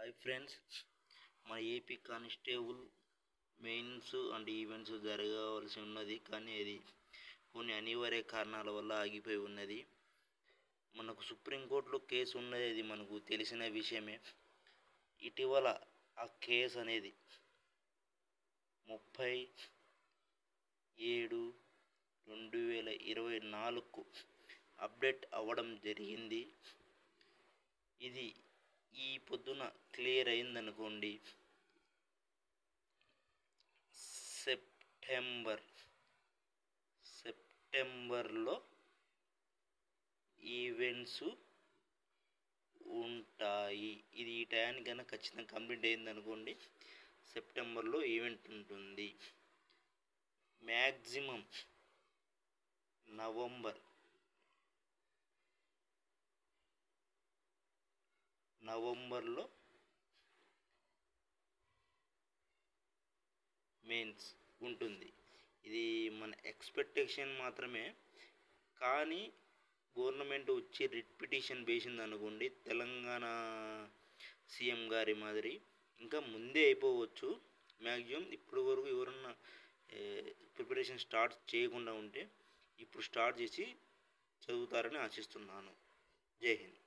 Hi friends, మన AP constable mains and events జరగవలసి ఉన్నది, కానీ అది కొన్ని అనివార్య కారణాల వల్ల ఆగిపోయి ఉన్నది. మనకు సుప్రీంకోర్టులో కేసు ఉన్నది, అది మనకు తెలిసిన విషయమే. ఇటీవల ఆ కేసు అనేది 30/7/2024 అప్డేట్ అవ్వడం జరిగింది. ఇది ఈ పొద్దున క్లియర్ అయిందనుకోండి. సెప్టెంబర్లో ఈవెంట్స్ ఉంటాయి. ఇది ఈ టయానికైనా ఖచ్చితంగా కంప్లీట్ అయిందనుకోండి, సెప్టెంబర్లో ఈవెంట్ ఉంటుంది. మ్యాక్సిమం నవంబర్లో మెయిన్స్ ఉంటుంది. ఇది మన ఎక్స్పెక్టేషన్ మాత్రమే, కానీ గవర్నమెంట్ వచ్చి రిట్ పిటిషన్ వేసింది అనుకోండి, తెలంగాణ సీఎం గారి మాదిరి ఇంకా ముందే అయిపోవచ్చు. మ్యాక్సిమం ఇప్పటి వరకు ఎవరన్నా ప్రిపరేషన్ స్టార్ట్ చేయకుండా ఉంటే ఇప్పుడు స్టార్ట్ చేసి చదువుతారని ఆశిస్తున్నాను. జై హింద్.